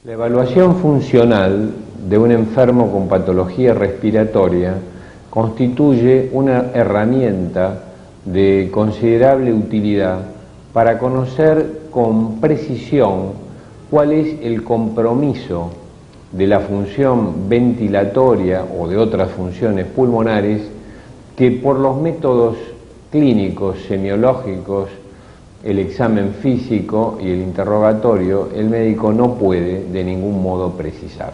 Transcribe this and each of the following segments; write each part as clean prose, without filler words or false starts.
La evaluación funcional de un enfermo con patología respiratoria constituye una herramienta de considerable utilidad para conocer con precisión cuál es el compromiso de la función ventilatoria o de otras funciones pulmonares que por los métodos clínicos, semiológicos, el examen físico y el interrogatorio, el médico no puede de ningún modo precisar.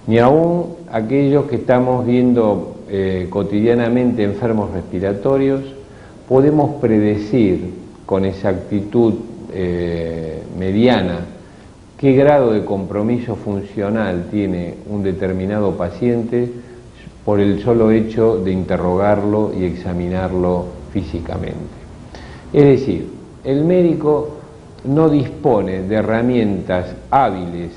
Ni aún aquellos que estamos viendo cotidianamente enfermos respiratorios, podemos predecir con exactitud mediana qué grado de compromiso funcional tiene un determinado paciente por el solo hecho de interrogarlo y examinarlo físicamente. Es decir, el médico no dispone de herramientas hábiles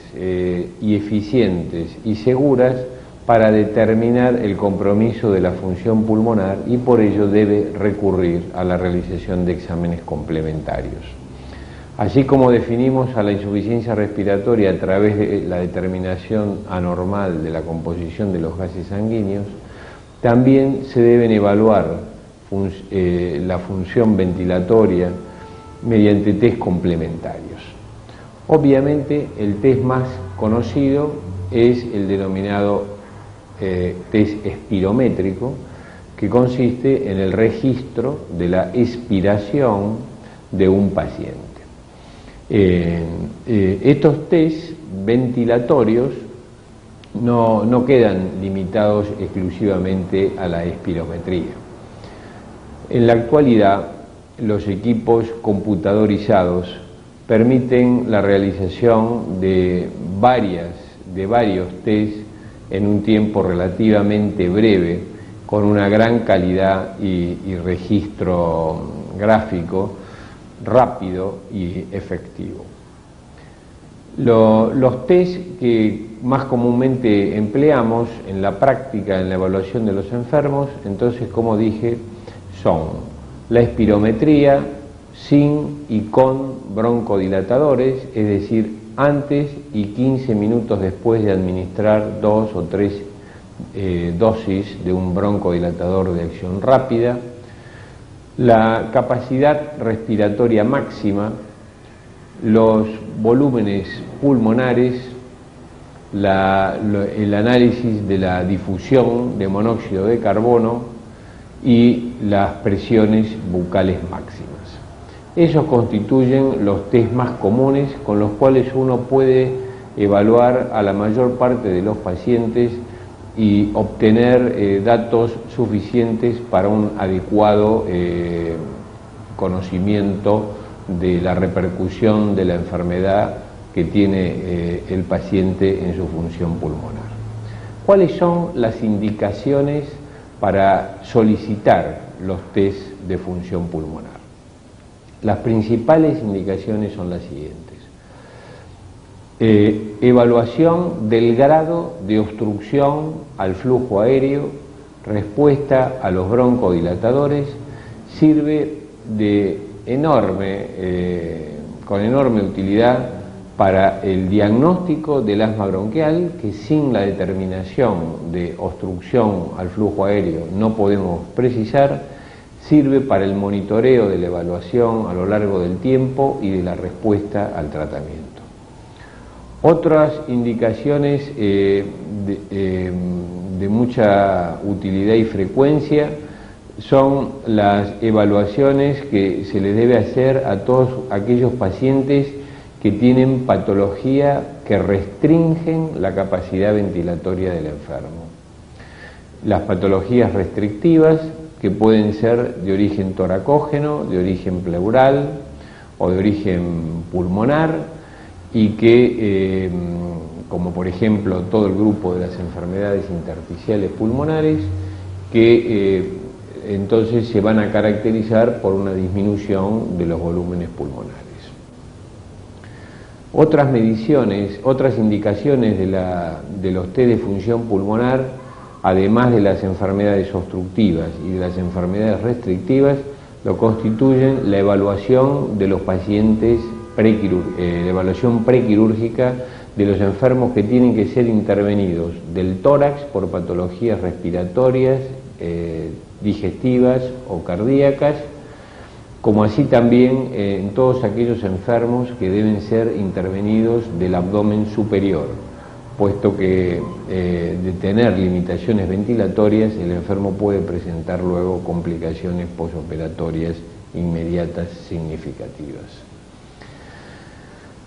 y eficientes y seguras para determinar el compromiso de la función pulmonar y por ello debe recurrir a la realización de exámenes complementarios. Así como definimos a la insuficiencia respiratoria a través de la determinación anormal de la composición de los gases sanguíneos, también se deben evaluar la función ventilatoria mediante test complementarios. Obviamente el test más conocido es el denominado test espirométrico, que consiste en el registro de la expiración de un paciente. Estos test ventilatorios no quedan limitados exclusivamente a la espirometría. En la actualidad, los equipos computadorizados permiten la realización de varios test en un tiempo relativamente breve, con una gran calidad y registro gráfico rápido y efectivo. Los test que más comúnmente empleamos en la práctica, en la evaluación de los enfermos, entonces, como dije, son la espirometría sin y con broncodilatadores, es decir, antes y 15 minutos después de administrar 2 o 3 dosis de un broncodilatador de acción rápida, la capacidad respiratoria máxima, los volúmenes pulmonares, el análisis de la difusión de monóxido de carbono y las presiones bucales máximas. Esos constituyen los test más comunes con los cuales uno puede evaluar a la mayor parte de los pacientes y obtener datos suficientes para un adecuado conocimiento de la repercusión de la enfermedad que tiene el paciente en su función pulmonar. ¿Cuáles son las indicaciones para solicitar los test de función pulmonar? Las principales indicaciones son las siguientes. Evaluación del grado de obstrucción al flujo aéreo, respuesta a los broncodilatadores, sirve con enorme utilidad para el diagnóstico del asma bronquial, que sin la determinación de obstrucción al flujo aéreo no podemos precisar, sirve para el monitoreo de la evaluación a lo largo del tiempo y de la respuesta al tratamiento. Otras indicaciones de mucha utilidad y frecuencia son las evaluaciones que se les debe hacer a todos aquellos pacientes que tienen patología que restringen la capacidad ventilatoria del enfermo. Las patologías restrictivas, que pueden ser de origen toracógeno, de origen pleural o de origen pulmonar, y que, como por ejemplo todo el grupo de las enfermedades intersticiales pulmonares, que entonces se van a caracterizar por una disminución de los volúmenes pulmonares. Otras mediciones, otras indicaciones de los test de función pulmonar, además de las enfermedades obstructivas y de las enfermedades restrictivas, lo constituyen la evaluación de los pacientes evaluación prequirúrgica de los enfermos que tienen que ser intervenidos del tórax por patologías respiratorias, digestivas o cardíacas, como así también en todos aquellos enfermos que deben ser intervenidos del abdomen superior, puesto que de tener limitaciones ventilatorias el enfermo puede presentar luego complicaciones posoperatorias inmediatas significativas.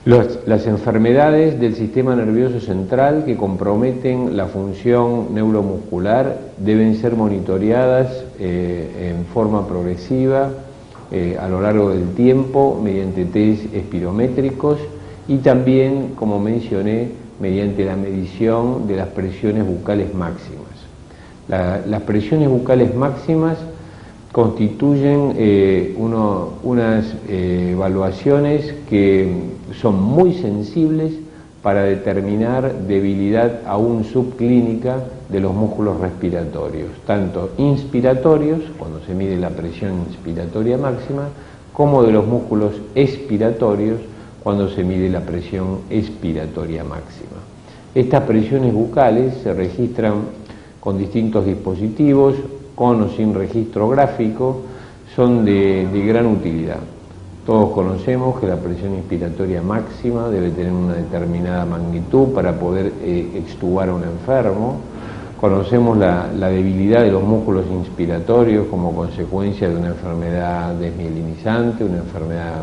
Las enfermedades del sistema nervioso central que comprometen la función neuromuscular deben ser monitoreadas en forma progresiva a lo largo del tiempo mediante test espirométricos y también, como mencioné, mediante la medición de las presiones bucales máximas. Las presiones bucales máximas constituyen unas evaluaciones que son muy sensibles para determinar debilidad aún subclínica de los músculos respiratorios, tanto inspiratorios, cuando se mide la presión inspiratoria máxima, como de los músculos expiratorios, cuando se mide la presión expiratoria máxima. Estas presiones bucales se registran con distintos dispositivos, con o sin registro gráfico, son de gran utilidad. Todos conocemos que la presión inspiratoria máxima debe tener una determinada magnitud para poder extubar a un enfermo. Conocemos la debilidad de los músculos inspiratorios como consecuencia de una enfermedad desmielinizante, una enfermedad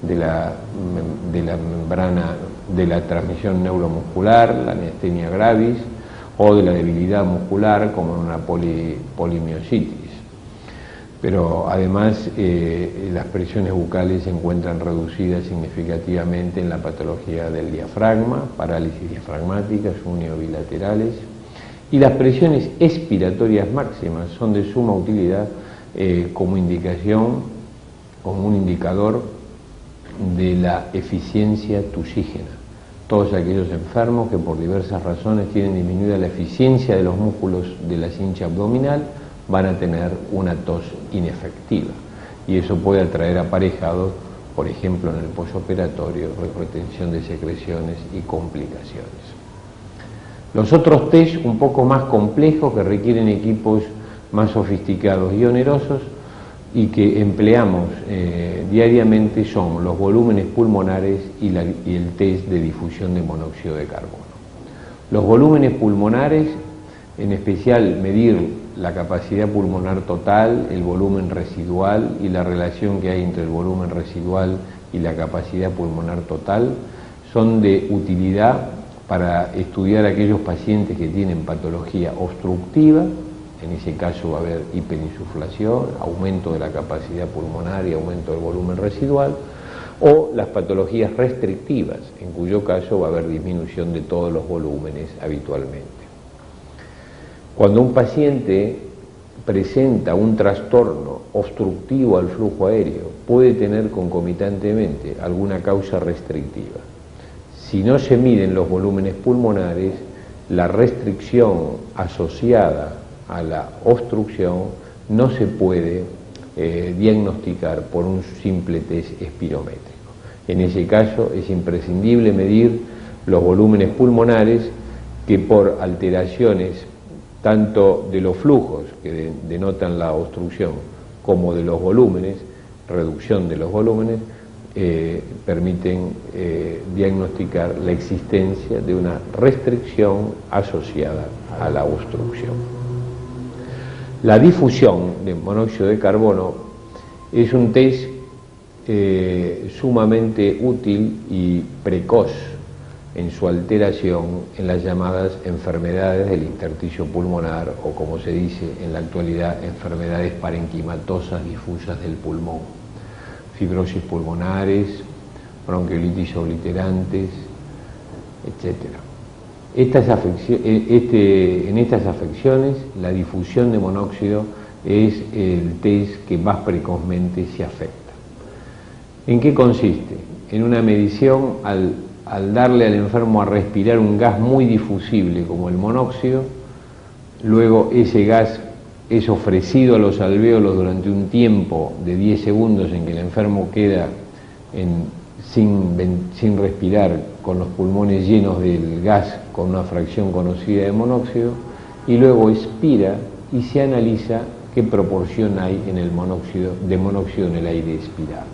de la membrana de la transmisión neuromuscular, la miastenia gravis, o de la debilidad muscular como en una polimiositis. Pero además las presiones bucales se encuentran reducidas significativamente en la patología del diafragma, parálisis diafragmáticas uniobilaterales, y las presiones expiratorias máximas son de suma utilidad como un indicador de la eficiencia tusígena. Todos aquellos enfermos que por diversas razones tienen disminuida la eficiencia de los músculos de la cincha abdominal van a tener una tos inefectiva, y eso puede atraer aparejado, por ejemplo en el postoperatorio, retención de secreciones y complicaciones. Los otros test un poco más complejos que requieren equipos más sofisticados y onerosos y que empleamos diariamente son los volúmenes pulmonares y el test de difusión de monóxido de carbono. Los volúmenes pulmonares, en especial medir la capacidad pulmonar total, el volumen residual y la relación que hay entre el volumen residual y la capacidad pulmonar total, son de utilidad para estudiar a aquellos pacientes que tienen patología obstructiva. En ese caso va a haber hiperinsuflación, aumento de la capacidad pulmonar y aumento del volumen residual, o las patologías restrictivas, en cuyo caso va a haber disminución de todos los volúmenes habitualmente. Cuando un paciente presenta un trastorno obstructivo al flujo aéreo, puede tener concomitantemente alguna causa restrictiva. Si no se miden los volúmenes pulmonares, la restricción asociada a la obstrucción no se puede diagnosticar por un simple test espirométrico. En ese caso es imprescindible medir los volúmenes pulmonares que por alteraciones tanto de los flujos que denotan la obstrucción como de los volúmenes, reducción de los volúmenes, permiten diagnosticar la existencia de una restricción asociada a la obstrucción. La difusión de monóxido de carbono es un test sumamente útil y precoz en su alteración en las llamadas enfermedades del intersticio pulmonar, o como se dice en la actualidad, enfermedades parenquimatosas difusas del pulmón, fibrosis pulmonares, bronquiolitis obliterantes, etc. En estas afecciones la difusión de monóxido es el test que más precozmente se afecta. ¿En qué consiste? En una medición al darle al enfermo a respirar un gas muy difusible como el monóxido, luego ese gas es ofrecido a los alvéolos durante un tiempo de 10 segundos en que el enfermo queda en sin respirar, con los pulmones llenos del gas con una fracción conocida de monóxido, y luego expira y se analiza qué proporción hay en el de monóxido en el aire expirado.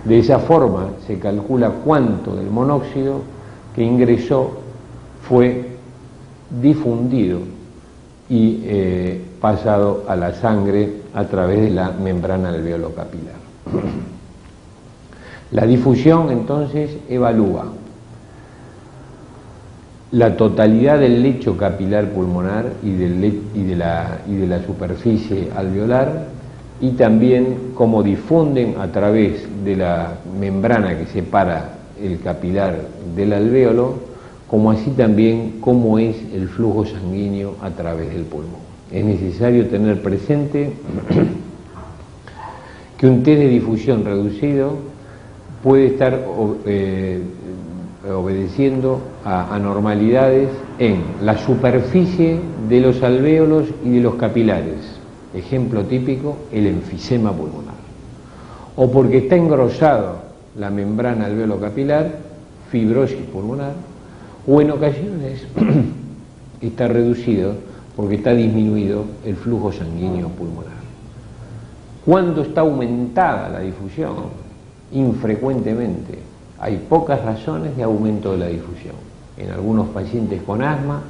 De esa forma se calcula cuánto del monóxido que ingresó fue difundido y pasado a la sangre a través de la membrana alveolo-capilar. La difusión entonces evalúa la totalidad del lecho capilar pulmonar y de la superficie alveolar, y también cómo difunden a través de la membrana que separa el capilar del alvéolo, como así también cómo es el flujo sanguíneo a través del pulmón. Es necesario tener presente que un test de difusión reducido puede estar obedeciendo a anormalidades en la superficie de los alvéolos y de los capilares. Ejemplo típico, el enfisema pulmonar. O porque está engrosado la membrana alveolo-capilar, fibrosis pulmonar, o en ocasiones está reducido porque está disminuido el flujo sanguíneo pulmonar. ¿Cuándo está aumentada la difusión? Infrecuentemente. Hay pocas razones de aumento de la difusión. En algunos pacientes con asma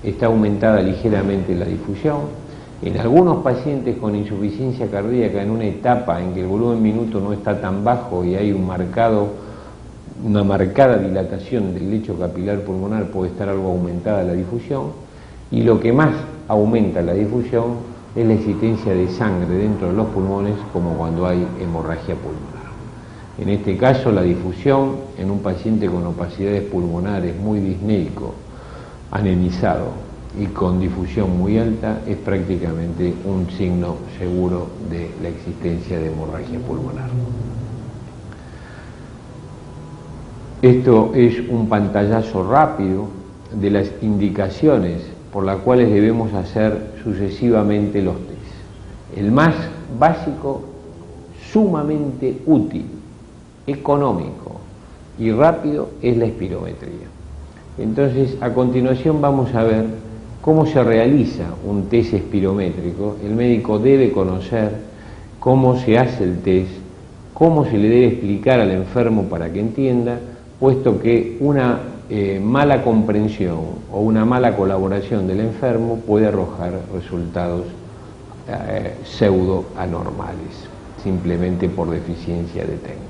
está aumentada ligeramente la difusión. En algunos pacientes con insuficiencia cardíaca, en una etapa en que el volumen minuto no está tan bajo y hay una marcada dilatación del lecho capilar pulmonar, puede estar algo aumentada la difusión. Y lo que más aumenta la difusión es la existencia de sangre dentro de los pulmones, como cuando hay hemorragia pulmonar. En este caso, la difusión en un paciente con opacidades pulmonares muy disnéico, anemizado y con difusión muy alta es prácticamente un signo seguro de la existencia de hemorragia pulmonar. Esto es un pantallazo rápido de las indicaciones por las cuales debemos hacer sucesivamente los test. El más básico, sumamente útil, económico y rápido, es la espirometría. Entonces, a continuación vamos a ver cómo se realiza un test espirométrico. El médico debe conocer cómo se hace el test, cómo se le debe explicar al enfermo para que entienda, puesto que una mala comprensión o una mala colaboración del enfermo puede arrojar resultados pseudo anormales, simplemente por deficiencia de técnica.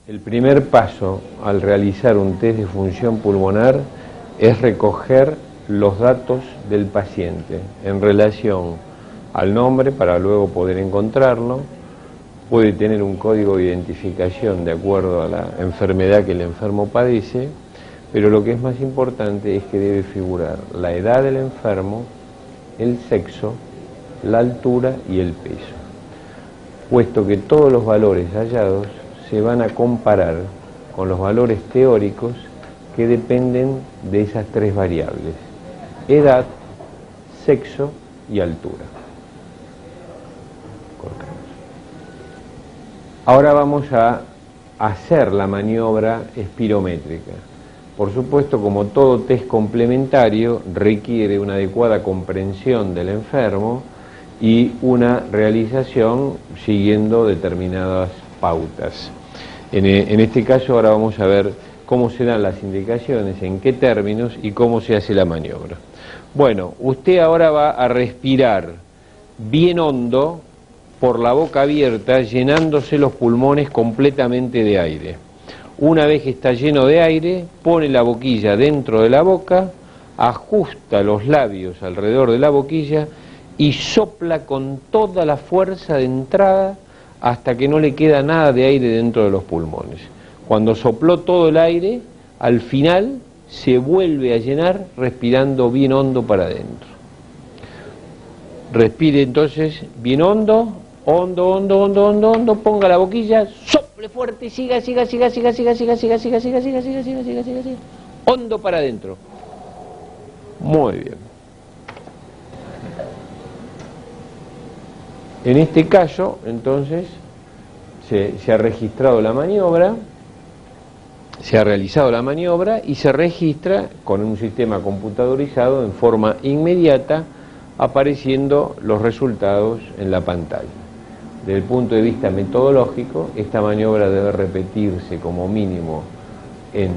El primer paso al realizar un test de función pulmonar es recoger los datos del paciente en relación al nombre para luego poder encontrarlo. Puede tener un código de identificación de acuerdo a la enfermedad que el enfermo padece, pero lo que es más importante es que debe figurar la edad del enfermo, el sexo, la altura y el peso, puesto que todos los valores hallados se van a comparar con los valores teóricos que dependen de esas tres variables: edad, sexo y altura. Ahora vamos a hacer la maniobra espirométrica. Por supuesto, como todo test complementario, requiere una adecuada comprensión del enfermo y una realización siguiendo determinadas pautas. En este caso ahora vamos a ver cómo se dan las indicaciones, en qué términos y cómo se hace la maniobra. Bueno, usted ahora va a respirar bien hondo por la boca abierta, llenándose los pulmones completamente de aire. Una vez que está lleno de aire, pone la boquilla dentro de la boca, ajusta los labios alrededor de la boquilla y sopla con toda la fuerza de entrada hasta que no le queda nada de aire dentro de los pulmones. Cuando sopló todo el aire, al final se vuelve a llenar respirando bien hondo para adentro. Respire entonces bien hondo, hondo, hondo, hondo, hondo, hondo, ponga la boquilla, sople fuerte, siga, siga, siga, siga, siga, siga, siga, siga, siga, siga, siga, siga, siga, siga, siga, hondo para adentro. Muy bien. En este caso, entonces, se ha registrado la maniobra, se ha realizado la maniobra y se registra con un sistema computadorizado en forma inmediata, apareciendo los resultados en la pantalla. Desde el punto de vista metodológico, esta maniobra debe repetirse como mínimo en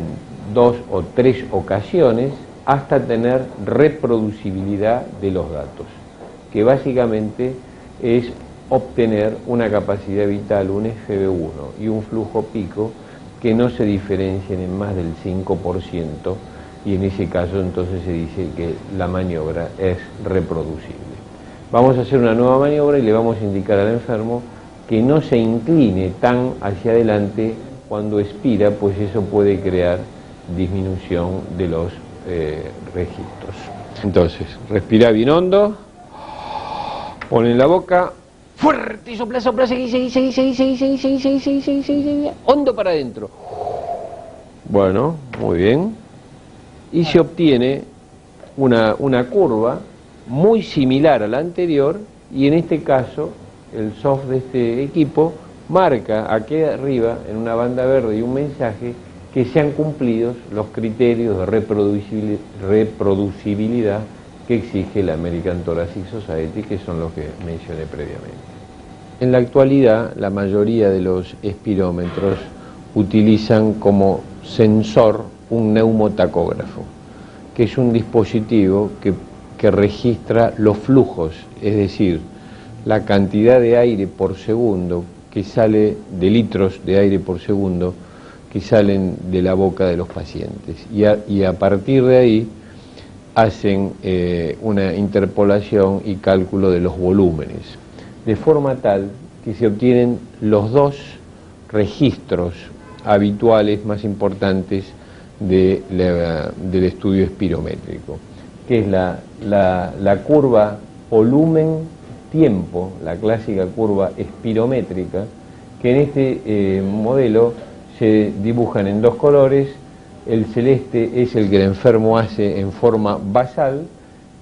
2 o 3 ocasiones hasta tener reproducibilidad de los datos, que básicamente es obtener una capacidad vital, un FV1 y un flujo pico que no se diferencien en más del 5%, y en ese caso entonces se dice que la maniobra es reproducible. Vamos a hacer una nueva maniobra y le vamos a indicar al enfermo que no se incline tan hacia adelante cuando expira, pues eso puede crear disminución de los registros. Entonces, respira bien hondo, pon en la boca, fuerte, sopla, sopla, seguí, hondo para adentro. Bueno, muy bien. Y se obtiene una curva muy similar a la anterior, y en este caso el software de este equipo marca aquí arriba en una banda verde y un mensaje que se han cumplido los criterios de reproducibilidad que exige la American Thoracic Society, que son los que mencioné previamente. En la actualidad, la mayoría de los espirómetros utilizan como sensor un neumotacógrafo, que es un dispositivo que registra los flujos, es decir, la cantidad de aire por segundo que sale, de litros de aire por segundo que salen de la boca de los pacientes. Y a partir de ahí hacen una interpolación y cálculo de los volúmenes, de forma tal que se obtienen los dos registros habituales más importantes del estudio espirométrico, que es la curva volumen-tiempo, la clásica curva espirométrica, que en este modelo se dibujan en dos colores. El celeste es el que el enfermo hace en forma basal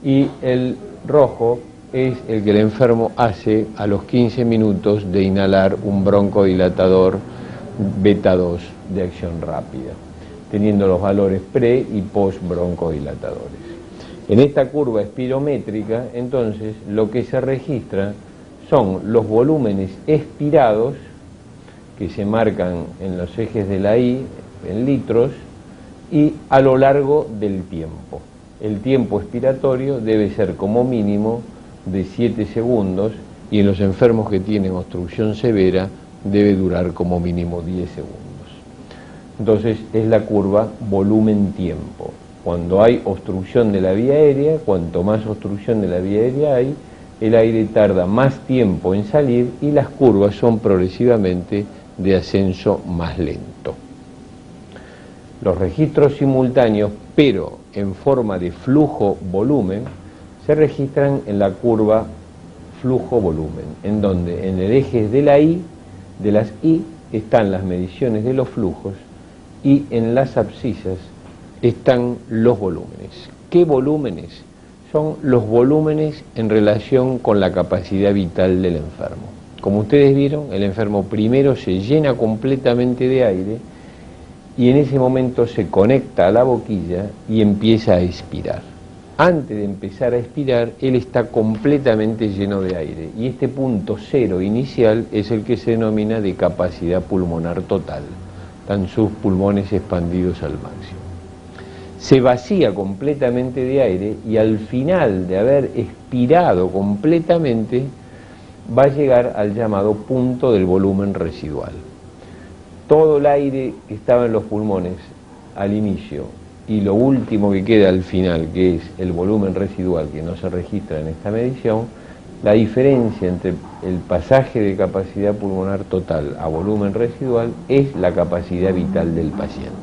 y el rojo es el que el enfermo hace a los 15 minutos de inhalar un broncodilatador beta 2 de acción rápida, teniendo los valores pre y post broncodilatadores. En esta curva espirométrica, entonces, lo que se registra son los volúmenes expirados, que se marcan en los ejes de la I, en litros, y a lo largo del tiempo. El tiempo expiratorio debe ser como mínimo de 7 segundos, y en los enfermos que tienen obstrucción severa debe durar como mínimo 10 segundos. Entonces es la curva volumen-tiempo. Cuando hay obstrucción de la vía aérea, cuanto más obstrucción de la vía aérea hay, el aire tarda más tiempo en salir y las curvas son progresivamente de ascenso más lento. Los registros simultáneos, pero en forma de flujo-volumen, se registran en la curva flujo-volumen, en donde en el eje de las I están las mediciones de los flujos y en las abscisas están los volúmenes. ¿Qué volúmenes? Son los volúmenes en relación con la capacidad vital del enfermo. Como ustedes vieron, el enfermo primero se llena completamente de aire y en ese momento se conecta a la boquilla y empieza a expirar. Antes de empezar a expirar, él está completamente lleno de aire, y este punto cero inicial es el que se denomina de capacidad pulmonar total. Están sus pulmones expandidos al máximo. Se vacía completamente de aire y al final de haber expirado completamente va a llegar al llamado punto del volumen residual. Todo el aire que estaba en los pulmones al inicio y lo último que queda al final, que es el volumen residual que no se registra en esta medición, la diferencia entre el pasaje de capacidad pulmonar total a volumen residual es la capacidad vital del paciente.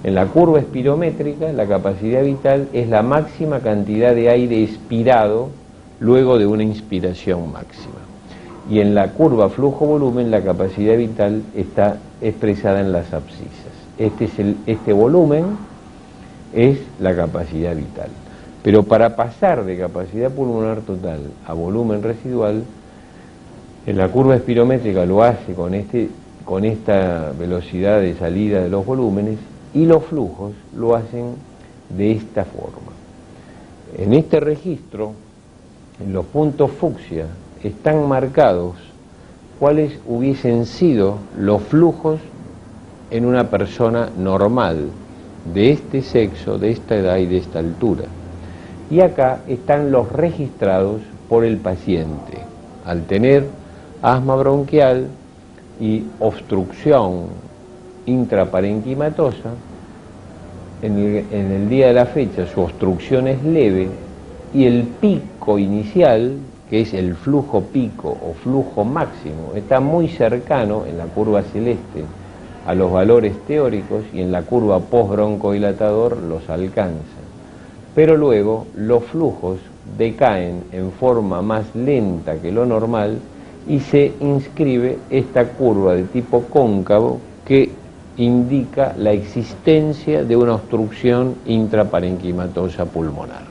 En la curva espirométrica, la capacidad vital es la máxima cantidad de aire expirado luego de una inspiración máxima. Y en la curva flujo-volumen, la capacidad vital está expresada en las abscisas. Este volumen es la capacidad vital. Pero para pasar de capacidad pulmonar total a volumen residual, En la curva espirométrica lo hace con esta velocidad de salida de los volúmenes, y los flujos lo hacen de esta forma. En este registro, en los puntos fucsia, están marcados cuáles hubiesen sido los flujos en una persona normal, de este sexo, de esta edad y de esta altura. Y acá están los registrados por el paciente. Al tener asma bronquial y obstrucción intraparenquimatosa, en el día de la fecha su obstrucción es leve y el pico inicial, que es el flujo pico o flujo máximo, está muy cercano en la curva celeste a los valores teóricos, y en la curva postbroncodilatador los alcanza. Pero luego los flujos decaen en forma más lenta que lo normal y se inscribe esta curva de tipo cóncavo que indica la existencia de una obstrucción intraparenquimatosa pulmonar.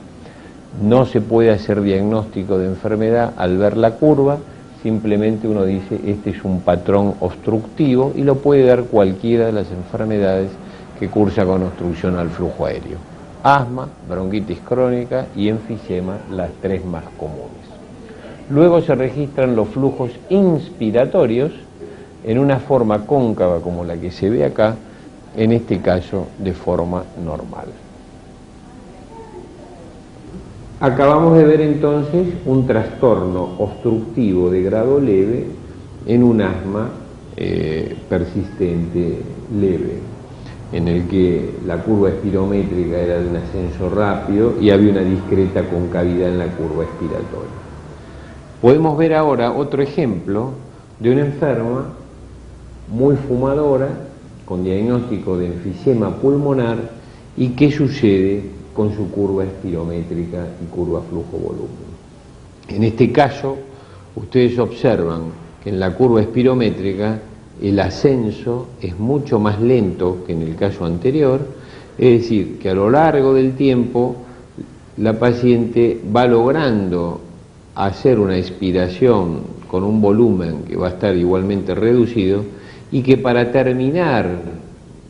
No se puede hacer diagnóstico de enfermedad al ver la curva, simplemente uno dice este es un patrón obstructivo, y lo puede dar cualquiera de las enfermedades que cursa con obstrucción al flujo aéreo: asma, bronquitis crónica y enfisema, las tres más comunes. Luego se registran los flujos inspiratorios en una forma cóncava como la que se ve acá, en este caso de forma normal. Acabamos de ver entonces un trastorno obstructivo de grado leve en un asma persistente leve, en el que la curva espirométrica era de un ascenso rápido y había una discreta concavidad en la curva expiratoria. Podemos ver ahora otro ejemplo de una enferma muy fumadora, con diagnóstico de enfisema pulmonar, y qué sucede con su curva espirométrica y curva flujo-volumen. En este caso, ustedes observan que en la curva espirométrica el ascenso es mucho más lento que en el caso anterior, es decir, que a lo largo del tiempo la paciente va logrando hacer una expiración con un volumen que va a estar igualmente reducido, y que para terminar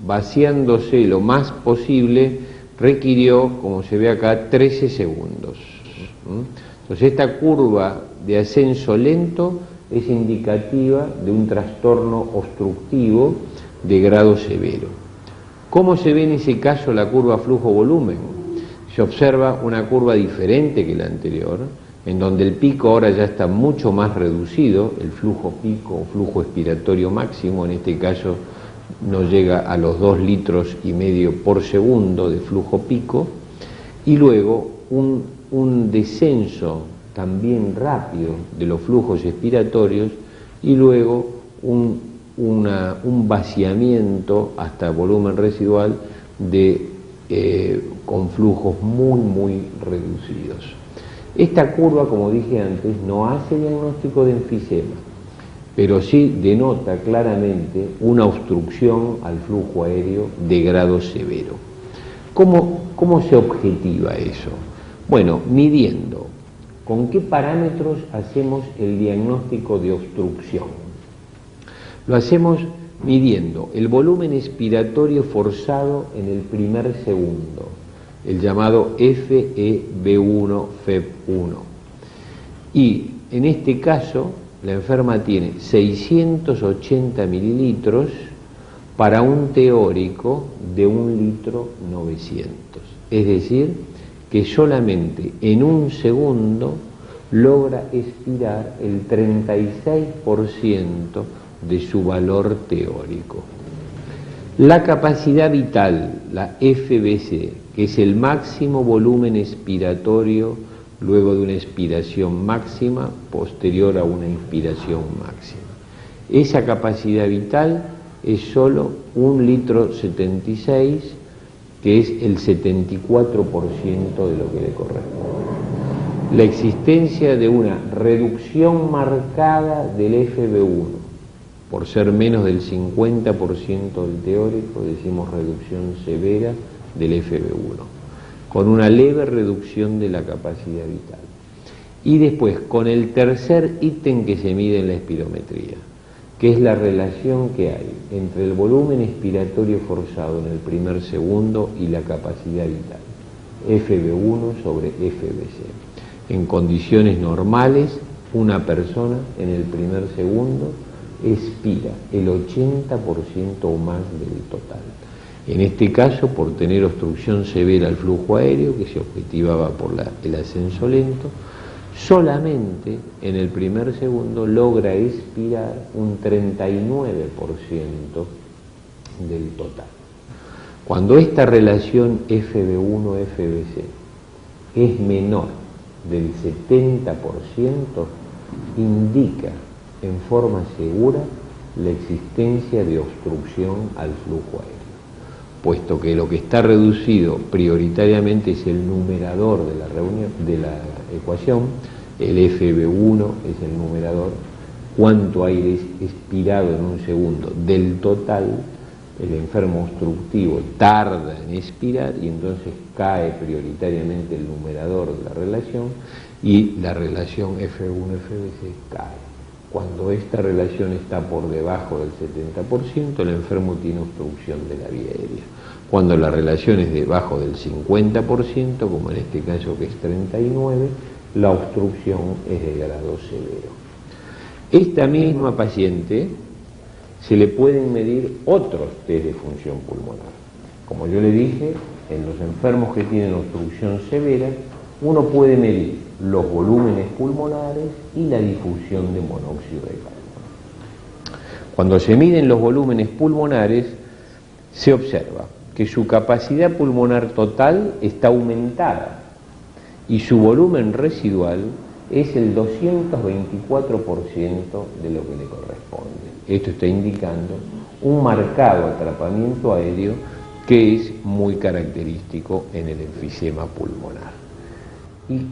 vaciándose lo más posible requirió, como se ve acá, 13 segundos. Entonces esta curva de ascenso lento es indicativa de un trastorno obstructivo de grado severo. ¿Cómo se ve en ese caso la curva flujo-volumen? Se observa una curva diferente que la anterior, en donde el pico ahora ya está mucho más reducido, el flujo pico o flujo expiratorio máximo, en este caso no llega a los 2,5 litros por segundo de flujo pico, y luego un descenso también rápido de los flujos expiratorios, y luego un vaciamiento hasta volumen residual con flujos muy reducidos. Esta curva, como dije antes, no hace diagnóstico de enfisema, pero sí denota claramente una obstrucción al flujo aéreo de grado severo. ¿Cómo se objetiva eso? Bueno, midiendo. ¿Con qué parámetros hacemos el diagnóstico de obstrucción? Lo hacemos midiendo el volumen expiratorio forzado en el primer segundo, el llamado FEB1, FEB1. Y en este caso, la enferma tiene 680 mililitros para un teórico de 1,9 litros. Es decir, que solamente en un segundo logra expirar el 36% de su valor teórico. La capacidad vital, la FBC, que es el máximo volumen expiratorio luego de una expiración máxima posterior a una inspiración máxima. Esa capacidad vital es solo 1,76 litros, que es el 74% de lo que le corresponde. La existencia de una reducción marcada del FB1, por ser menos del 50% del teórico, decimos reducción severa del FB1, con una leve reducción de la capacidad vital. Y después, con el tercer ítem que se mide en la espirometría, que es la relación que hay entre el volumen expiratorio forzado en el primer segundo y la capacidad vital, FV1 sobre FVC. En condiciones normales, una persona en el primer segundo expira el 80% o más del total. En este caso, por tener obstrucción severa al flujo aéreo, que se objetivaba por el ascenso lento, solamente en el primer segundo logra expirar un 39% del total. Cuando esta relación FV1-FVC es menor del 70%, indica en forma segura la existencia de obstrucción al flujo aéreo, puesto que lo que está reducido prioritariamente es el numerador de la ecuación, el FV1 es el numerador, cuánto aire es expirado en un segundo del total. El enfermo obstructivo tarda en expirar y entonces cae prioritariamente el numerador de la relación y la relación F1-FVC cae. Cuando esta relación está por debajo del 70%, el enfermo tiene obstrucción de la vía aérea. Cuando la relación es debajo del 50%, como en este caso que es 39%, la obstrucción es de grado severo. Esta misma paciente se le pueden medir otros test de función pulmonar. Como yo le dije, en los enfermos que tienen obstrucción severa, uno puede medir los volúmenes pulmonares y la difusión de monóxido de carbono. Cuando se miden los volúmenes pulmonares, se observa que su capacidad pulmonar total está aumentada y su volumen residual es el 224% de lo que le corresponde. Esto está indicando un marcado atrapamiento aéreo que es muy característico en el enfisema pulmonar. Y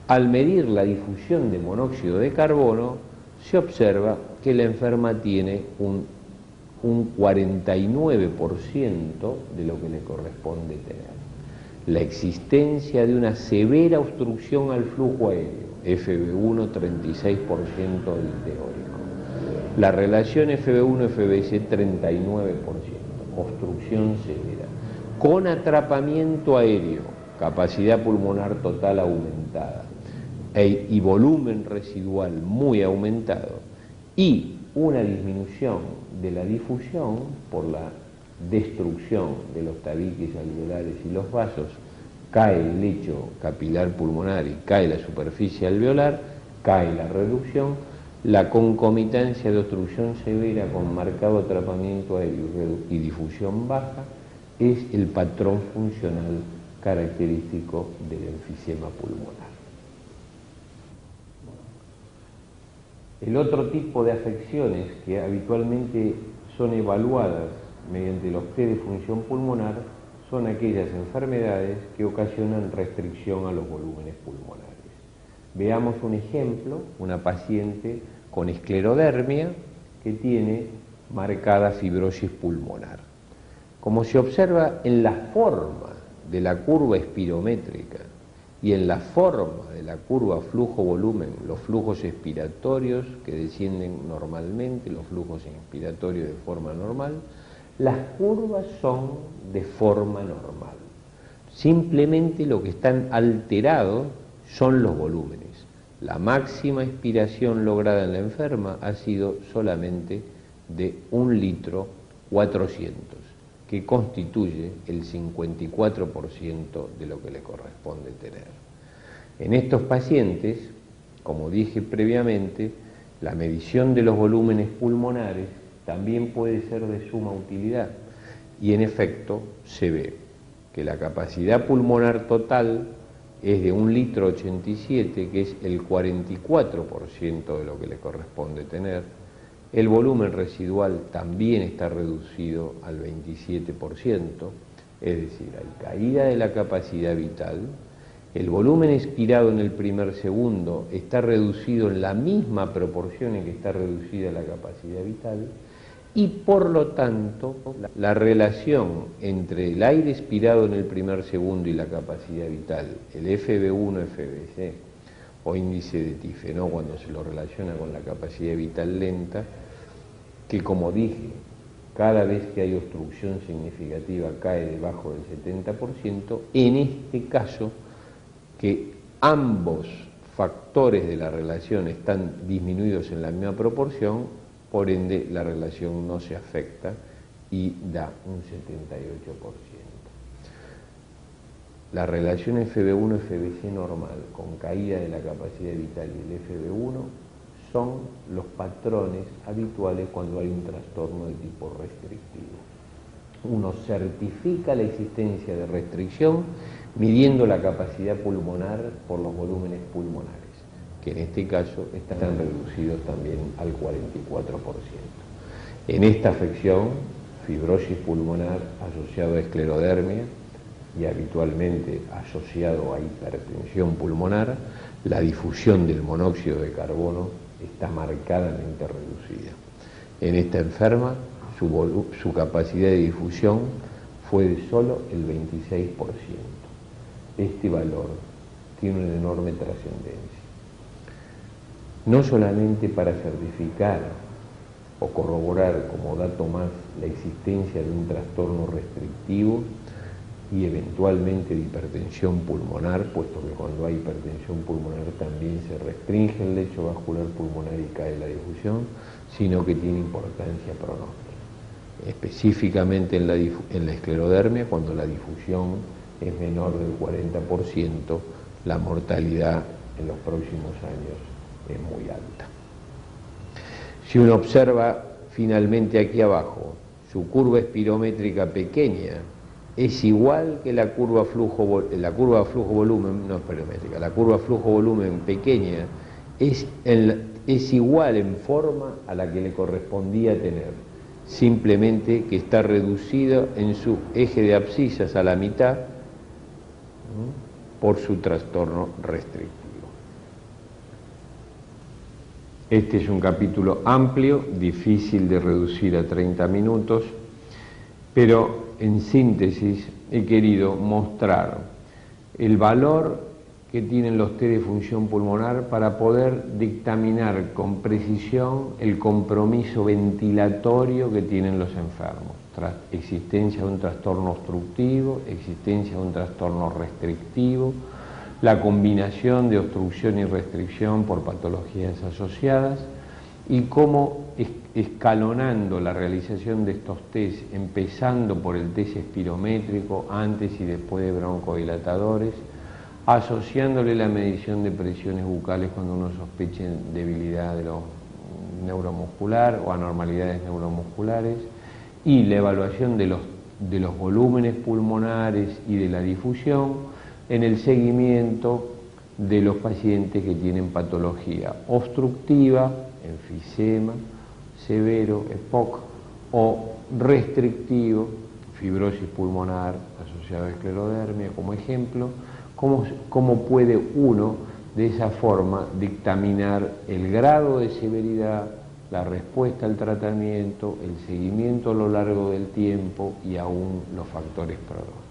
al medir la difusión de monóxido de carbono, se observa que la enferma tiene un 49% de lo que le corresponde tener. La existencia de una severa obstrucción al flujo aéreo, FV1 36% del teórico. La relación FV1-FVC 39%, obstrucción severa, con atrapamiento aéreo, capacidad pulmonar total aumentada y volumen residual muy aumentado, y una disminución de la difusión por la destrucción de los tabiques alveolares y los vasos, cae el lecho capilar pulmonar y cae la superficie alveolar, cae la reducción, la concomitancia de obstrucción severa con marcado atrapamiento aéreo y difusión baja es el patrón funcional característico del enfisema pulmonar. El otro tipo de afecciones que habitualmente son evaluadas mediante los test de función pulmonar son aquellas enfermedades que ocasionan restricción a los volúmenes pulmonares. Veamos un ejemplo, una paciente con esclerodermia que tiene marcada fibrosis pulmonar. Como se observa en la forma de la curva espirométrica y en la forma de la curva flujo-volumen, los flujos expiratorios que descienden normalmente, los flujos inspiratorios de forma normal, las curvas son de forma normal. Simplemente lo que están alterados son los volúmenes. La máxima expiración lograda en la enferma ha sido solamente de 1 litro 400, que constituye el 54% de lo que le corresponde tener. En estos pacientes, como dije previamente, la medición de los volúmenes pulmonares también puede ser de suma utilidad y en efecto se ve que la capacidad pulmonar total es de 1 litro 87, que es el 44% de lo que le corresponde tener. El volumen residual también está reducido al 27%, es decir, hay caída de la capacidad vital. El volumen expirado en el primer segundo está reducido en la misma proporción en que está reducida la capacidad vital y por lo tanto la relación entre el aire expirado en el primer segundo y la capacidad vital, el FV1-FVC, o índice de TIFE, ¿no? Cuando se lo relaciona con la capacidad vital lenta, que como dije, cada vez que hay obstrucción significativa cae debajo del 70%, en este caso que ambos factores de la relación están disminuidos en la misma proporción, por ende la relación no se afecta y da un 78%. La relación FB1-FBC normal con caída de la capacidad vital y el FB1 son los patrones habituales cuando hay un trastorno de tipo restrictivo. Uno certifica la existencia de restricción midiendo la capacidad pulmonar por los volúmenes pulmonares, que en este caso están reducidos también al 44%. En esta afección, fibrosis pulmonar asociado a esclerodermia y habitualmente asociado a hipertensión pulmonar, la difusión del monóxido de carbono está marcadamente reducida. En esta enferma, su capacidad de difusión fue de solo el 26%. Este valor tiene una enorme trascendencia, no solamente para certificar o corroborar como dato más la existencia de un trastorno restrictivo y eventualmente de hipertensión pulmonar, puesto que cuando hay hipertensión pulmonar también se restringe el lecho vascular pulmonar y cae la difusión, sino que tiene importancia pronóstica, específicamente en la esclerodermia, cuando la difusión es menor del 40%, la mortalidad en los próximos años es muy alta. Si uno observa finalmente aquí abajo, su curva espirométrica pequeña es igual que la curva flujo-volumen pequeña es igual en forma a la que le correspondía tener, simplemente que está reducida en su eje de abscisas a la mitad por su trastorno restrictivo. Este es un capítulo amplio, difícil de reducir a 30 minutos, pero en síntesis he querido mostrar el valor que tienen los test de función pulmonar para poder dictaminar con precisión el compromiso ventilatorio que tienen los enfermos. Existencia de un trastorno obstructivo, existencia de un trastorno restrictivo, la combinación de obstrucción y restricción por patologías asociadas y cómo escalonando la realización de estos test, empezando por el test espirométrico antes y después de broncodilatadores, asociándole la medición de presiones bucales cuando uno sospeche debilidad de lo neuromuscular o anormalidades neuromusculares, y la evaluación de los volúmenes pulmonares y de la difusión en el seguimiento de los pacientes que tienen patología obstructiva, enfisema severo, EPOC, o restrictivo, fibrosis pulmonar asociada a esclerodermia como ejemplo. ¿Cómo puede uno de esa forma dictaminar el grado de severidad, la respuesta al tratamiento, el seguimiento a lo largo del tiempo y aún los factores pronósticos?